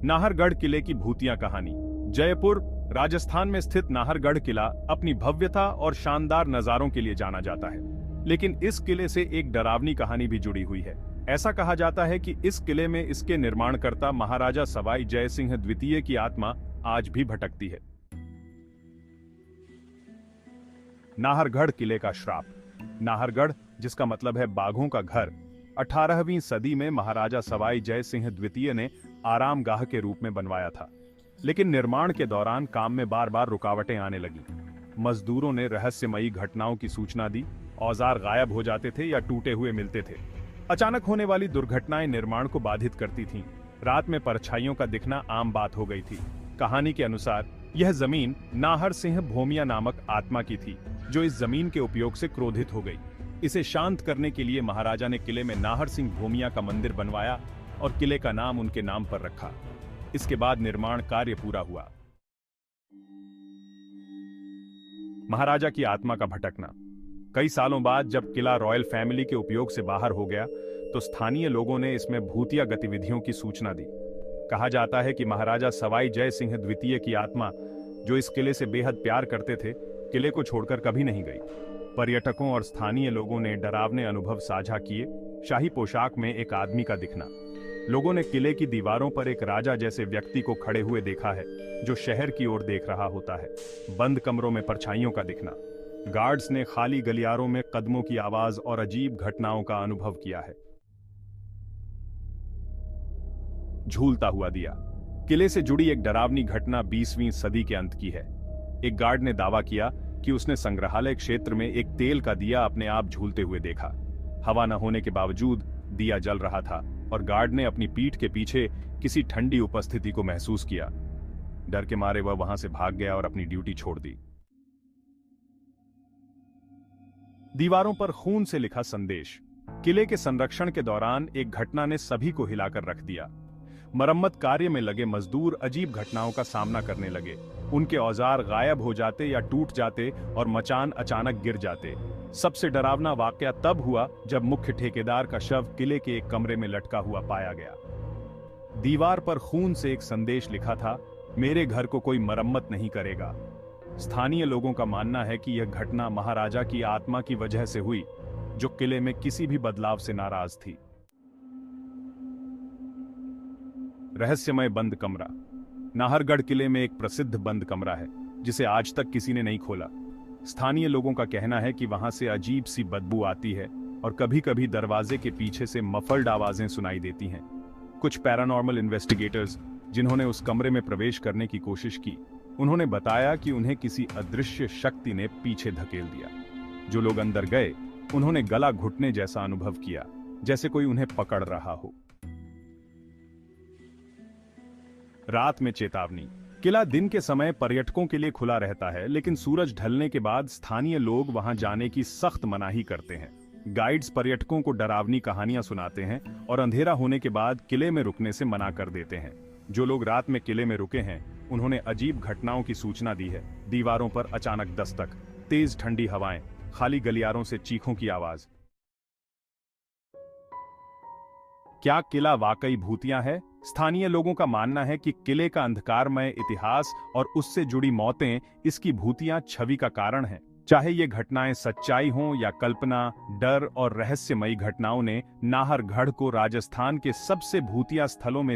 नाहरगढ़ किले की भूतिया कहानी। जयपुर, राजस्थान में स्थित नाहरगढ़ किला अपनी भव्यता और शानदार नजारों के लिए जाना जाता है, लेकिन इस किले से एक डरावनी कहानी भी जुड़ी हुई है। ऐसा कहा जाता है कि इस किले में इसके निर्माणकर्ता महाराजा सवाई जय सिंह द्वितीय की आत्मा आज भी भटकती है। नाहरगढ़ किले का श्राप। नाहरगढ़, जिसका मतलब है बाघों का घर, 18वीं सदी में महाराजा सवाई जय सिंह द्वितीय ने आरामगाह के रूप में बनवाया था, लेकिन निर्माण के दौरान काम में बार बार रुकावटें आने लगी। मजदूरों ने रहस्यमयी घटनाओं की सूचना दी, औजार गायब हो जाते थे या टूटे हुए मिलते थे। अचानक होने वाली दुर्घटनाएं निर्माण को बाधित करती थीं। रात में परछाइयों का दिखना आम बात हो गई थी। कहानी के अनुसार यह जमीन नाहर सिंह भोमिया नामक आत्मा की थी, जो इस जमीन के उपयोग से क्रोधित हो गई। इसे शांत करने के लिए महाराजा ने किले में नाहर सिंह भोमिया का मंदिर बनवाया और किले का नाम उनके नाम पर रखा। इसके बाद निर्माण कार्य पूरा हुआ। महाराजा की आत्मा का भटकना। कई सालों बाद जब किला रॉयल फैमिली के उपयोग से बाहर हो गया, तो स्थानीय लोगों ने इसमें भूतिया गतिविधियों की सूचना दी। कहा जाता है कि महाराजा सवाई जय सिंह द्वितीय की आत्मा, जो इस किले से बेहद प्यार करते थे, किले को छोड़कर कभी नहीं गई। पर्यटकों और स्थानीय लोगों ने डरावने अनुभव साझा किए। शाही पोशाक में एक आदमी का दिखना। लोगों ने किले की दीवारों पर एक राजा जैसे व्यक्ति को खड़े हुए देखा है, जो शहर की ओर देख रहा होता है। बंद कमरों में परछाइयों का दिखना। गार्ड्स ने खाली गलियारों में कदमों की आवाज और अजीब घटनाओं का अनुभव किया है। झूलता हुआ दिया। किले से जुड़ी एक डरावनी घटना 20वीं सदी के अंत की है। एक गार्ड ने दावा किया कि उसने संग्रहालय क्षेत्र में एक तेल का दिया अपने आप झूलते हुए देखा। हवा न होने के बावजूद दिया जल रहा था और गार्ड ने अपनी पीठ के पीछे किसी ठंडी उपस्थिति को महसूस किया। डर के मारे वह वहां से भाग गया और अपनी ड्यूटी छोड़ दी। दीवारों पर खून से लिखा संदेश। किले के संरक्षण के दौरान एक घटना ने सभी को हिलाकर रख दिया। मरम्मत कार्य में लगे मजदूर अजीब घटनाओं का सामना करने लगे। उनके औजार गायब हो जाते या टूट जाते और मचान अचानक गिर जाते। सबसे डरावना वाकया तब हुआ जब मुख्य ठेकेदार का शव किले के एक कमरे में लटका हुआ पाया गया। दीवार पर खून से एक संदेश लिखा था, मेरे घर को कोई मरम्मत नहीं करेगा। स्थानीय लोगों का मानना है कि यह घटना महाराजा की आत्मा की वजह से हुई, जो किले में किसी भी बदलाव से नाराज थी। रहस्यमय बंद कमरा। नाहरगढ़ किले में एक प्रसिद्ध बंद कमरा है, जिसे आज तक किसी ने नहीं खोला। स्थानीय लोगों का कहना है कि वहां से अजीब सी बदबू आती है और कभी कभी दरवाजे के पीछे से मफल्ड आवाजें सुनाई देती हैं। कुछ पैरानॉर्मल इन्वेस्टिगेटर्स जिन्होंने उस कमरे में प्रवेश करने की कोशिश की, उन्होंने बताया कि उन्हें किसी अदृश्य शक्ति ने पीछे धकेल दिया। जो लोग अंदर गए, उन्होंने गला घुटने जैसा अनुभव किया, जैसे कोई उन्हें पकड़ रहा हो। रात में चेतावनी। किला दिन के समय पर्यटकों के लिए खुला रहता है, लेकिन सूरज ढलने के बाद स्थानीय लोग वहां जाने की सख्त मनाही करते हैं। गाइड्स पर्यटकों को डरावनी कहानियां सुनाते हैं और अंधेरा होने के बाद किले में रुकने से मना कर देते हैं। जो लोग रात में किले में रुके हैं, उन्होंने अजीब घटनाओं की सूचना दी है। दीवारों पर अचानक दस्तक, तेज ठंडी हवाएं, खाली गलियारों से चीखों की आवाज। क्या किला वाकई भूतिया है? स्थानीय लोगों का मानना है कि किले का अंधकारमय इतिहास और उससे जुड़ी मौतें इसकी भूतिया छवि का कारण हैं। चाहे ये घटनाएं सच्चाई हों या कल्पना, डर और रहस्यमयी घटनाओं ने नाहरगढ़ को राजस्थान के सबसे भूतिया स्थलों में